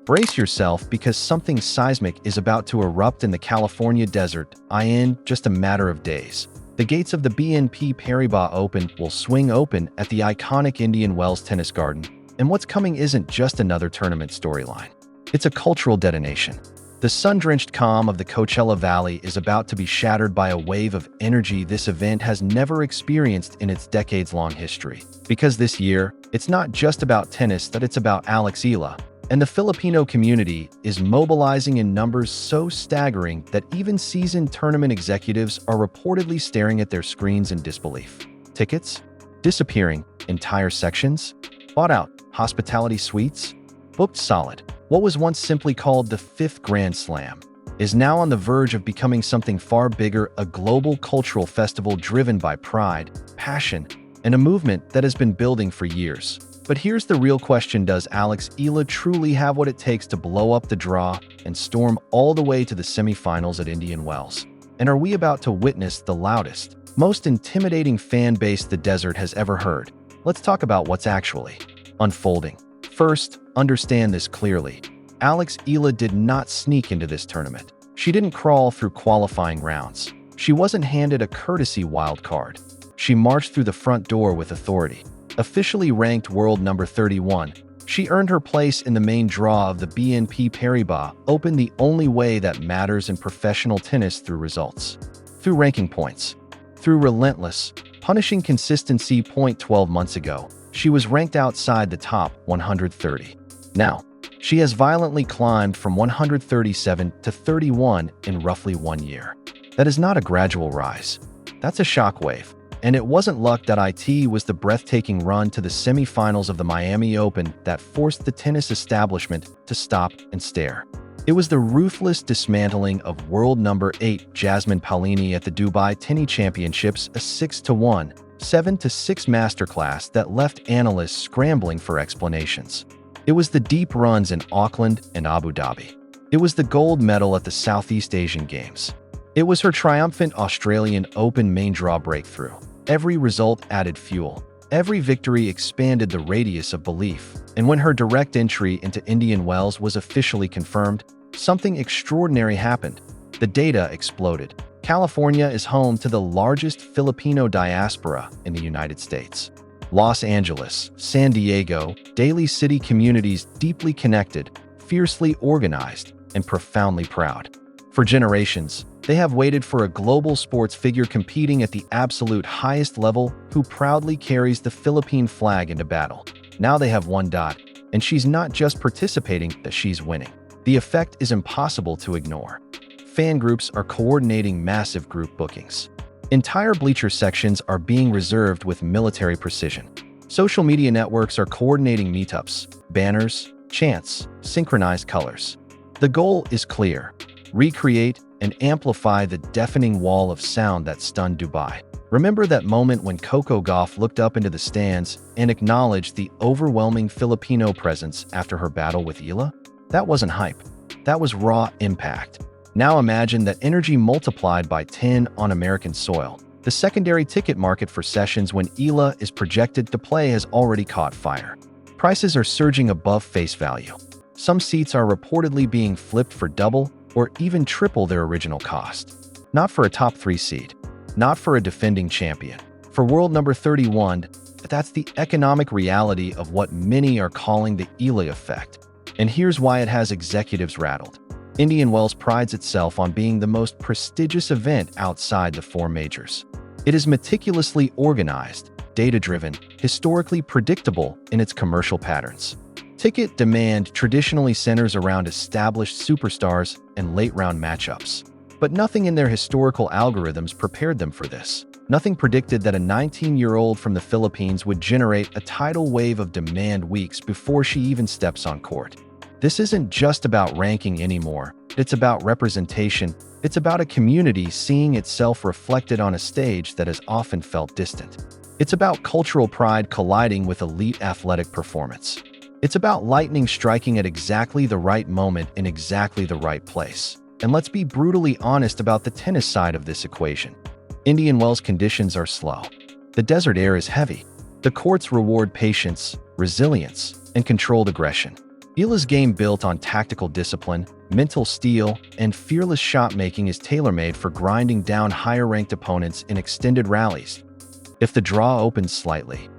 Brace yourself because something seismic is about to erupt in the California desert in just a matter of days. The gates of the BNP Paribas Open will swing open at the iconic Indian Wells Tennis Garden, and what's coming isn't just another tournament storyline. It's a cultural detonation. The sun-drenched calm of the Coachella Valley is about to be shattered by a wave of energy this event has never experienced in its decades-long history. Because this year, it's not just about tennis, that it's about Alex Eala, and the Filipino community is mobilizing in numbers so staggering that even seasoned tournament executives are reportedly staring at their screens in disbelief. Tickets? Disappearing. Entire sections? Bought out. Hospitality suites? Booked solid. What was once simply called the Fifth Grand Slam is now on the verge of becoming something far bigger, a global cultural festival driven by pride, passion, and a movement that has been building for years. But here's the real question: does Alex Eala truly have what it takes to blow up the draw and storm all the way to the semifinals at Indian Wells? And are we about to witness the loudest, most intimidating fan base the desert has ever heard? Let's talk about what's actually unfolding. First, understand this clearly. Alex Eala did not sneak into this tournament. She didn't crawl through qualifying rounds. She wasn't handed a courtesy wild card. She marched through the front door with authority. Officially ranked world number 31, she earned her place in the main draw of the BNP Paribas Open the only way that matters in professional tennis: through results. Through ranking points. Through relentless, punishing consistency. 12 months ago, she was ranked outside the top 130. Now, she has violently climbed from 137 to 31 in roughly 1 year. That is not a gradual rise. That's a shockwave. And it wasn't luck that it was the breathtaking run to the semifinals of the Miami Open that forced the tennis establishment to stop and stare. It was the ruthless dismantling of world number 8 Jasmine Paolini at the Dubai Tennis Championships, a 6-1, 7-6 masterclass that left analysts scrambling for explanations. It was the deep runs in Auckland and Abu Dhabi. It was the gold medal at the Southeast Asian Games. It was her triumphant Australian Open main draw breakthrough. Every result added fuel. Every victory expanded the radius of belief. And when her direct entry into Indian Wells was officially confirmed, something extraordinary happened. The data exploded. California is home to the largest Filipino diaspora in the United States. Los Angeles, San Diego, Daly City communities deeply connected, fiercely organized, and profoundly proud. For generations, they have waited for a global sports figure competing at the absolute highest level who proudly carries the Philippine flag into battle. Now they have one dot, and she's not just participating, that she's winning. The effect is impossible to ignore. Fan groups are coordinating massive group bookings. Entire bleacher sections are being reserved with military precision. Social media networks are coordinating meetups, banners, chants, synchronized colors. The goal is clear: recreate and amplify the deafening wall of sound that stunned Dubai. Remember that moment when Coco Gauff looked up into the stands and acknowledged the overwhelming Filipino presence after her battle with Eala? That wasn't hype. That was raw impact. Now imagine that energy multiplied by 10 on American soil. The secondary ticket market for sessions when Eala is projected to play has already caught fire. Prices are surging above face value. Some seats are reportedly being flipped for double or even triple their original cost. Not for a top 3 seed. Not for a defending champion. For world number 31, that's the economic reality of what many are calling the Eala effect. And here's why it has executives rattled. Indian Wells prides itself on being the most prestigious event outside the 4 majors. It is meticulously organized, data-driven, historically predictable in its commercial patterns. Ticket demand traditionally centers around established superstars and late-round matchups. But nothing in their historical algorithms prepared them for this. Nothing predicted that a 19-year-old from the Philippines would generate a tidal wave of demand weeks before she even steps on court. This isn't just about ranking anymore. It's about representation. It's about a community seeing itself reflected on a stage that has often felt distant. It's about cultural pride colliding with elite athletic performance. It's about lightning striking at exactly the right moment in exactly the right place. And let's be brutally honest about the tennis side of this equation. Indian Wells conditions are slow. The desert air is heavy. The courts reward patience, resilience, and controlled aggression. Eala's game, built on tactical discipline, mental steel, and fearless shot-making, is tailor-made for grinding down higher-ranked opponents in extended rallies. If the draw opens slightly,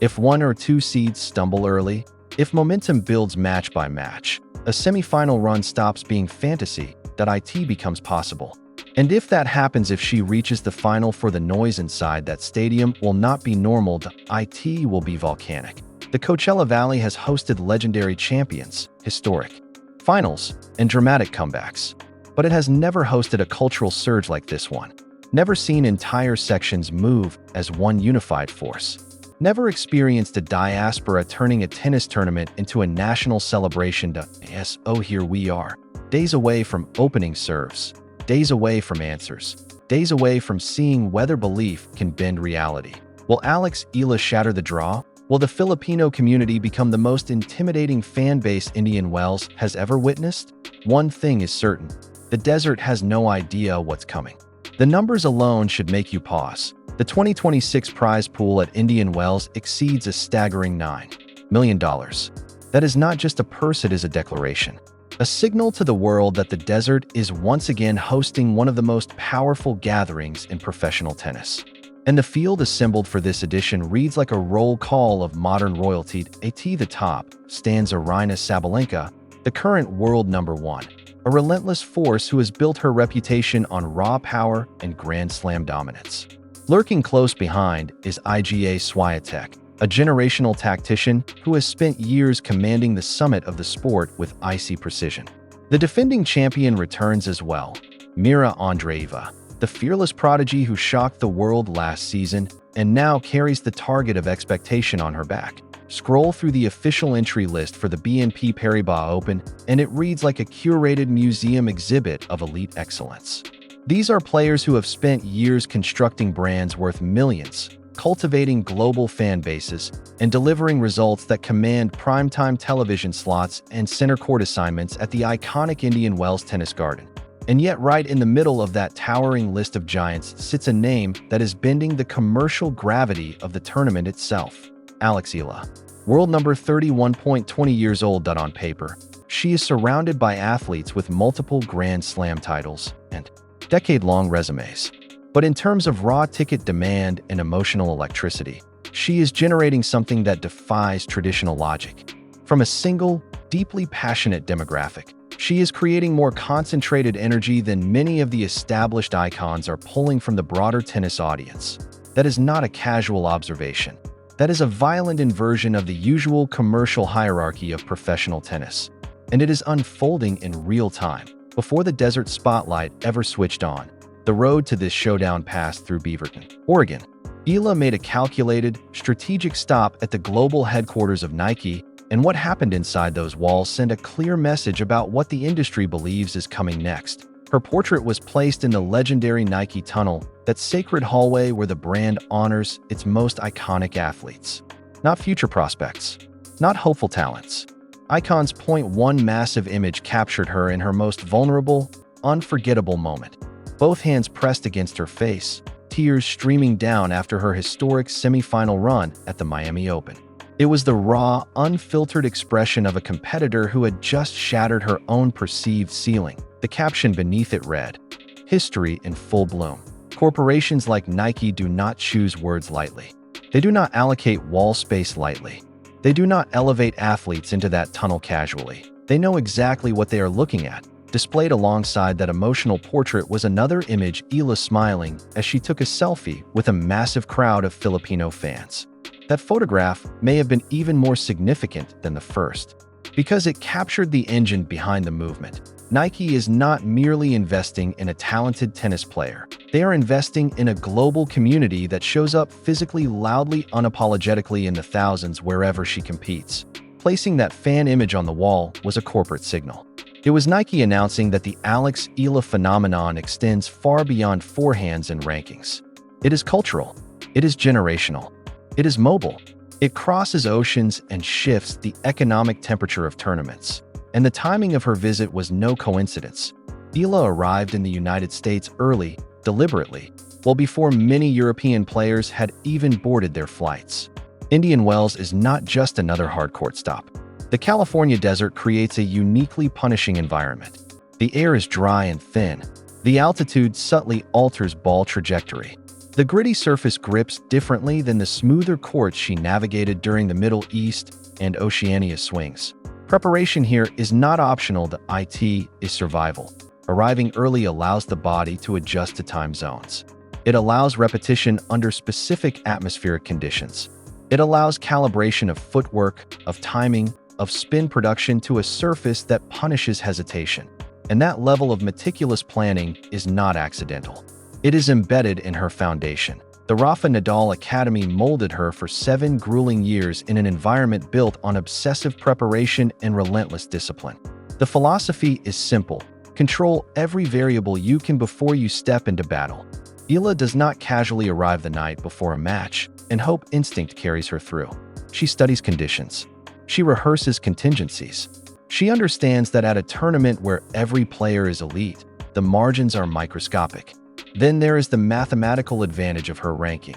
if one or two seeds stumble early, if momentum builds match by match, a semi-final run stops being fantasy, that IT becomes possible. And if that happens, if she reaches the final, for the noise inside that stadium will not be normal, the IT will be volcanic. The Coachella Valley has hosted legendary champions, historic finals, and dramatic comebacks. But it has never hosted a cultural surge like this one. Never seen entire sections move as one unified force. Never experienced a diaspora turning a tennis tournament into a national celebration. Yes, oh, here we are. Days away from opening serves. Days away from answers. Days away from seeing whether belief can bend reality. Will Alex Eala shatter the draw? Will the Filipino community become the most intimidating fan base Indian Wells has ever witnessed? One thing is certain: the desert has no idea what's coming. The numbers alone should make you pause. The 2026 prize pool at Indian Wells exceeds a staggering $9 million. That is not just a purse, it is a declaration. A signal to the world that the desert is once again hosting one of the most powerful gatherings in professional tennis. And the field assembled for this edition reads like a roll call of modern royalty. At the top stands Aryna Sabalenka, the current world number one, a relentless force who has built her reputation on raw power and Grand Slam dominance. Lurking close behind is Iga Swiatek, a generational tactician who has spent years commanding the summit of the sport with icy precision. The defending champion returns as well, Mira Andreeva, the fearless prodigy who shocked the world last season and now carries the target of expectation on her back. Scroll through the official entry list for the BNP Paribas Open, and it reads like a curated museum exhibit of elite excellence. These are players who have spent years constructing brands worth millions, cultivating global fan bases, and delivering results that command primetime television slots and center court assignments at the iconic Indian Wells Tennis Garden. And yet, right in the middle of that towering list of giants sits a name that is bending the commercial gravity of the tournament itself: Alex Eala. World number 31.20 years old. On paper, she is surrounded by athletes with multiple Grand Slam titles and decade-long resumes. But in terms of raw ticket demand and emotional electricity, she is generating something that defies traditional logic. From a single, deeply passionate demographic, she is creating more concentrated energy than many of the established icons are pulling from the broader tennis audience. That is not a casual observation. That is a violent inversion of the usual commercial hierarchy of professional tennis. And it is unfolding in real time, before the desert spotlight ever switched on. The road to this showdown passed through Beaverton, Oregon. Eala made a calculated, strategic stop at the global headquarters of Nike, and what happened inside those walls sent a clear message about what the industry believes is coming next. Her portrait was placed in the legendary Nike Tunnel, that sacred hallway where the brand honors its most iconic athletes. Not future prospects, not hopeful talents. Icons. One massive image captured her in her most vulnerable, unforgettable moment. Both hands pressed against her face, tears streaming down after her historic semi-final run at the Miami Open. It was the raw, unfiltered expression of a competitor who had just shattered her own perceived ceiling. The caption beneath it read, "History in full bloom." Corporations like Nike do not choose words lightly. They do not allocate wall space lightly. They do not elevate athletes into that tunnel casually. They know exactly what they are looking at. Displayed alongside that emotional portrait was another image, Eala smiling as she took a selfie with a massive crowd of Filipino fans. That photograph may have been even more significant than the first, because it captured the engine behind the movement. Nike is not merely investing in a talented tennis player. They are investing in a global community that shows up physically, loudly, unapologetically in the thousands wherever she competes. Placing that fan image on the wall was a corporate signal. It was Nike announcing that the Alex Eala phenomenon extends far beyond forehands and rankings. It is cultural. It is generational. It is mobile. It crosses oceans and shifts the economic temperature of tournaments. And the timing of her visit was no coincidence. Eala arrived in the United States early, deliberately, well before many European players had even boarded their flights. Indian Wells is not just another hardcourt stop. The California desert creates a uniquely punishing environment. The air is dry and thin. The altitude subtly alters ball trajectory. The gritty surface grips differently than the smoother courts she navigated during the Middle East and Oceania swings. Preparation here is not optional, the IT is survival. Arriving early allows the body to adjust to time zones. It allows repetition under specific atmospheric conditions. It allows calibration of footwork, of timing, of spin production to a surface that punishes hesitation. And that level of meticulous planning is not accidental. It is embedded in her foundation. The Rafa Nadal Academy molded her for 7 grueling years in an environment built on obsessive preparation and relentless discipline. The philosophy is simple. Control every variable you can before you step into battle. Eala does not casually arrive the night before a match and hope instinct carries her through. She studies conditions. She rehearses contingencies. She understands that at a tournament where every player is elite, the margins are microscopic. Then there is the mathematical advantage of her ranking.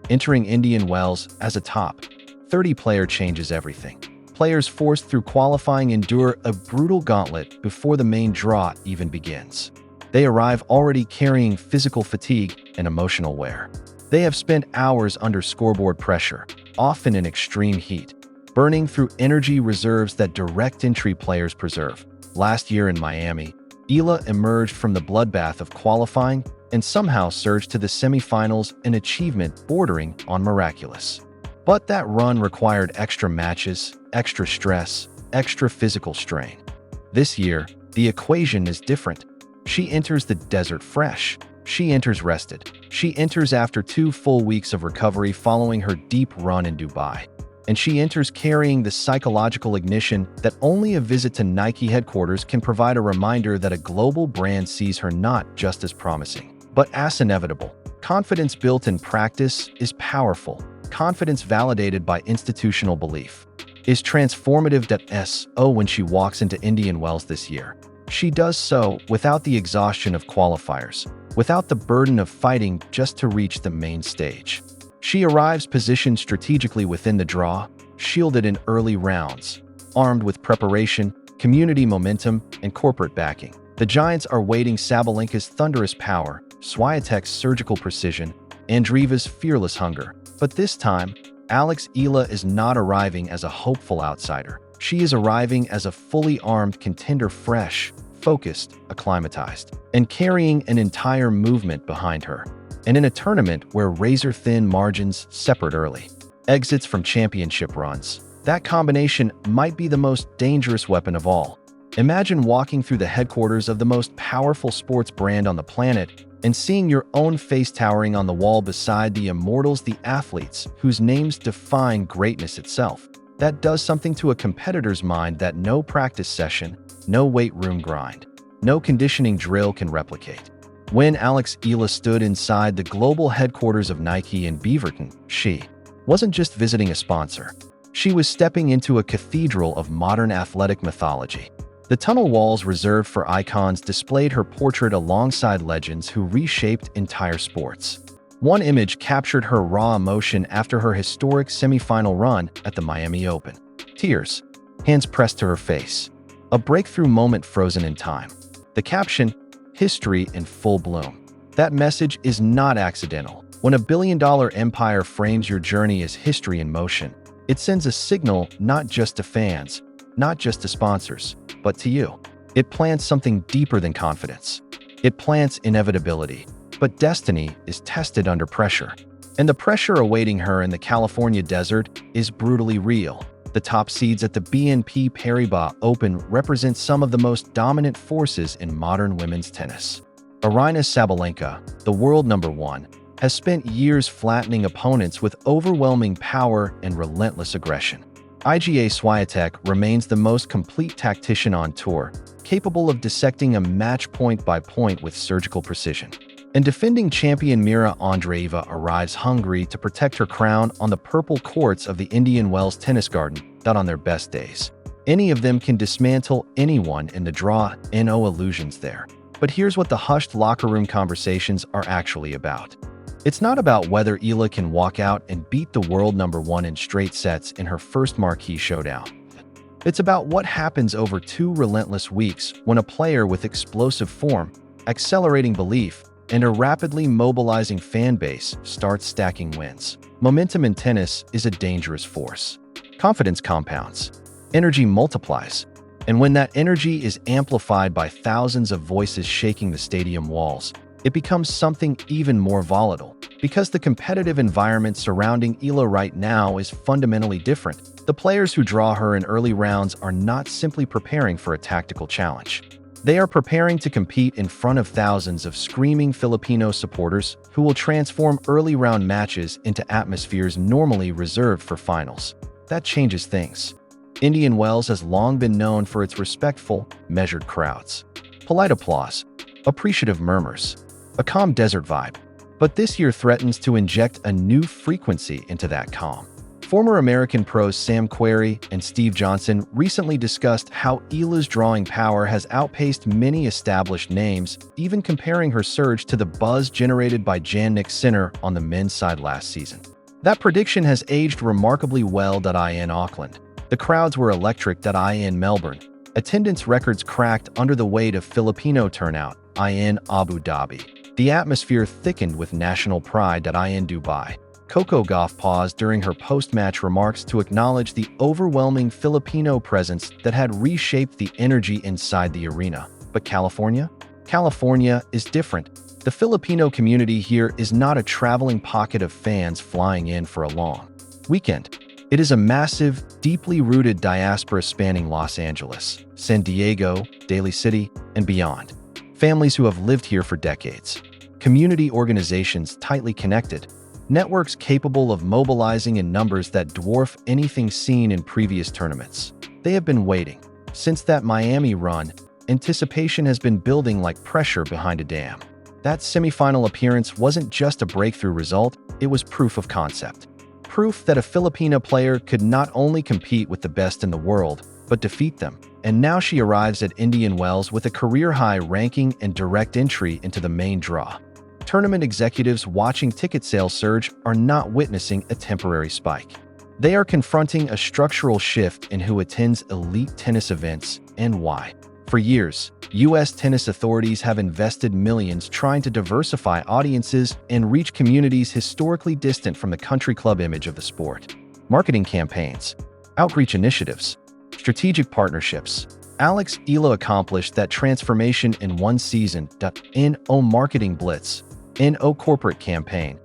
Entering Indian Wells as a top 30 player changes everything. Players forced through qualifying endure a brutal gauntlet before the main draw even begins. They arrive already carrying physical fatigue and emotional wear. They have spent hours under scoreboard pressure, often in extreme heat, burning through energy reserves that direct entry players preserve. Last year in Miami, Eala emerged from the bloodbath of qualifying and somehow surged to the semifinals, an achievement bordering on miraculous. But that run required extra matches, extra stress, extra physical strain. This year, the equation is different. She enters the desert fresh. She enters rested. She enters after 2 full weeks of recovery following her deep run in Dubai. And she enters carrying the psychological ignition that only a visit to Nike headquarters can provide, a reminder that a global brand sees her not just as promising, but as inevitable. Confidence built in practice is powerful. Confidence validated by institutional belief is transformative. When she walks into Indian Wells this year, she does so without the exhaustion of qualifiers, without the burden of fighting just to reach the main stage. She arrives positioned strategically within the draw, shielded in early rounds, armed with preparation, community momentum, and corporate backing. The Giants are waiting Sabalenka's thunderous power, Swiatek's surgical precision, Andreeva's fearless hunger. But this time, Alex Eala is not arriving as a hopeful outsider. She is arriving as a fully armed contender, fresh, focused, acclimatized, and carrying an entire movement behind her. And in a tournament where razor-thin margins separate early exits from championship runs, that combination might be the most dangerous weapon of all. Imagine walking through the headquarters of the most powerful sports brand on the planet and seeing your own face towering on the wall beside the immortals, the athletes whose names define greatness itself. That does something to a competitor's mind that no practice session, no weight room grind, no conditioning drill can replicate. When Alex Eala stood inside the global headquarters of Nike in Beaverton, she wasn't just visiting a sponsor. She was stepping into a cathedral of modern athletic mythology. The tunnel walls reserved for icons displayed her portrait alongside legends who reshaped entire sports. One image captured her raw emotion after her historic semifinal run at the Miami Open. Tears, hands pressed to her face. A breakthrough moment frozen in time. The caption, "History in full bloom." That message is not accidental. When a billion-dollar empire frames your journey as history in motion, it sends a signal not just to fans, not just to sponsors, but to you. It plants something deeper than confidence. It plants inevitability. But destiny is tested under pressure. And the pressure awaiting her in the California desert is brutally real. The top seeds at the BNP Paribas Open represent some of the most dominant forces in modern women's tennis. Aryna Sabalenka, the world number 1, has spent years flattening opponents with overwhelming power and relentless aggression. Iga Swiatek remains the most complete tactician on tour, capable of dissecting a match point by point with surgical precision. And defending champion Mira Andreeva arrives hungry to protect her crown on the purple courts of the Indian Wells Tennis Garden. Not on their best days. Any of them can dismantle anyone in the draw, no illusions there. But here's what the hushed locker room conversations are actually about. It's not about whether Eala can walk out and beat the world number 1 in straight sets in her first marquee showdown. It's about what happens over 2 relentless weeks when a player with explosive form, accelerating belief, and a rapidly mobilizing fan base starts stacking wins. Momentum in tennis is a dangerous force. Confidence compounds, energy multiplies, and when that energy is amplified by thousands of voices shaking the stadium walls, it becomes something even more volatile. Because the competitive environment surrounding Eala right now is fundamentally different, the players who draw her in early rounds are not simply preparing for a tactical challenge. They are preparing to compete in front of thousands of screaming Filipino supporters who will transform early round matches into atmospheres normally reserved for finals. That changes things. Indian Wells has long been known for its respectful, measured crowds. Polite applause, appreciative murmurs, a calm desert vibe. But this year threatens to inject a new frequency into that calm. Former American pros Sam Querrey and Steve Johnson recently discussed how Eala's drawing power has outpaced many established names, even comparing her surge to the buzz generated by Jannik Sinner on the men's side last season. That prediction has aged remarkably well. In Auckland, the crowds were electric. In Melbourne, attendance records cracked under the weight of Filipino turnout. In Abu Dhabi, the atmosphere thickened with national pride. In Dubai, Coco Gauff paused during her post-match remarks to acknowledge the overwhelming Filipino presence that had reshaped the energy inside the arena. But California? California is different. The Filipino community here is not a traveling pocket of fans flying in for a long weekend. It is a massive, deeply rooted diaspora spanning Los Angeles, San Diego, Daly City, and beyond. Families who have lived here for decades. Community organizations tightly connected. Networks capable of mobilizing in numbers that dwarf anything seen in previous tournaments. They have been waiting. Since that Miami run, anticipation has been building like pressure behind a dam. That semifinal appearance wasn't just a breakthrough result, it was proof of concept. Proof that a Filipino player could not only compete with the best in the world, but defeat them. And now she arrives at Indian Wells with a career-high ranking and direct entry into the main draw. Tournament executives watching ticket sales surge are not witnessing a temporary spike. They are confronting a structural shift in who attends elite tennis events and why. For years, U.S. tennis authorities have invested millions trying to diversify audiences and reach communities historically distant from the country club image of the sport. Marketing campaigns, outreach initiatives, strategic partnerships. Alex Eala accomplished that transformation in one season. No marketing blitz, no corporate campaign,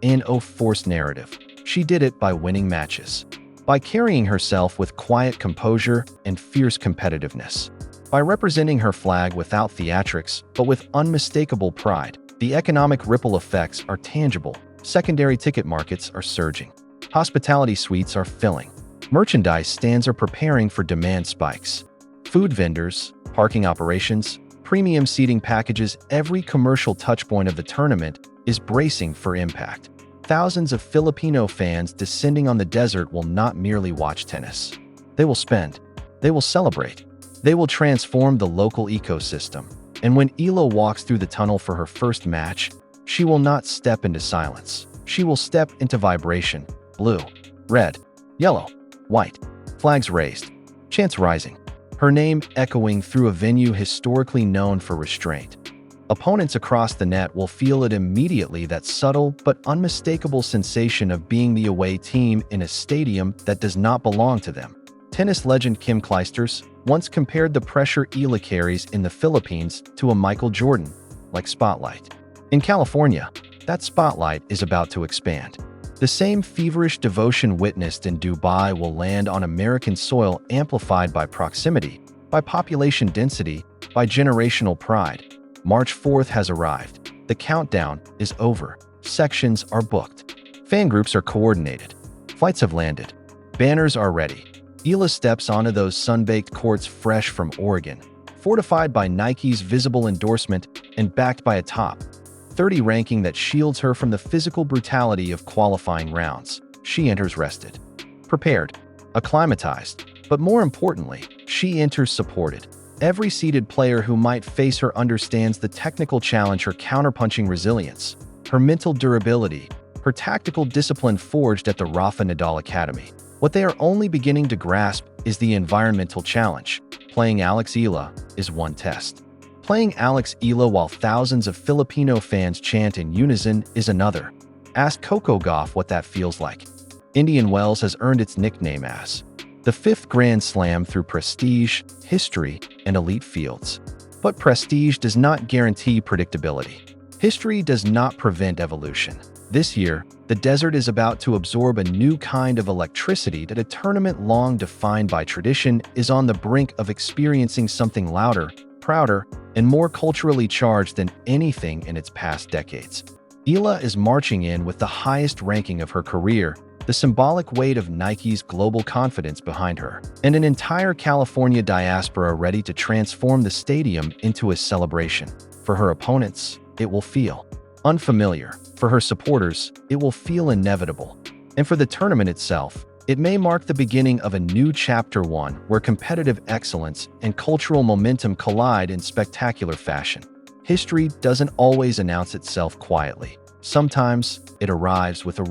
no forced narrative. She did it by winning matches, by carrying herself with quiet composure and fierce competitiveness, by representing her flag without theatrics, but with unmistakable pride. The economic ripple effects are tangible. Secondary ticket markets are surging. Hospitality suites are filling. Merchandise stands are preparing for demand spikes. Food vendors, parking operations, premium seating packages, every commercial touchpoint of the tournament is bracing for impact. Thousands of Filipino fans descending on the desert will not merely watch tennis. They will spend. They will celebrate. They will transform the local ecosystem. And when Eala walks through the tunnel for her first match, she will not step into silence. She will step into vibration. Blue, red, yellow, white. Flags raised. Chants rising. Her name echoing through a venue historically known for restraint. Opponents across the net will feel it immediately, that subtle but unmistakable sensation of being the away team in a stadium that does not belong to them. Tennis legend Kim Clijsters once compared the pressure Eala carries in the Philippines to a Michael Jordan-like spotlight. In California, that spotlight is about to expand. The same feverish devotion witnessed in Dubai will land on American soil, amplified by proximity, by population density, by generational pride. March 4th has arrived. The countdown is over. Sections are booked. Fan groups are coordinated. Flights have landed. Banners are ready. Eala steps onto those sun-baked courts fresh from Oregon, fortified by Nike's visible endorsement and backed by a top 30 ranking that shields her from the physical brutality of qualifying rounds. She enters rested, prepared, acclimatized, but more importantly, she enters supported. Every seeded player who might face her understands the technical challenge, her counterpunching resilience, her mental durability, her tactical discipline forged at the Rafa Nadal Academy. What they are only beginning to grasp is the environmental challenge. Playing Alex Eala is one test. Playing Alex Eala while thousands of Filipino fans chant in unison is another. Ask Coco Gauff what that feels like. Indian Wells has earned its nickname as the fifth Grand Slam through prestige, history, and elite fields. But prestige does not guarantee predictability. History does not prevent evolution. This year, the desert is about to absorb a new kind of electricity that a tournament long defined by tradition is on the brink of experiencing something louder, prouder, and more culturally charged than anything in its past decades. Eala is marching in with the highest ranking of her career, the symbolic weight of Nike's global confidence behind her, and an entire California diaspora ready to transform the stadium into a celebration. For her opponents, it will feel unfamiliar. For her supporters, it will feel inevitable. And for the tournament itself, it may mark the beginning of a new chapter, one where competitive excellence and cultural momentum collide in spectacular fashion. History doesn't always announce itself quietly. Sometimes it arrives with a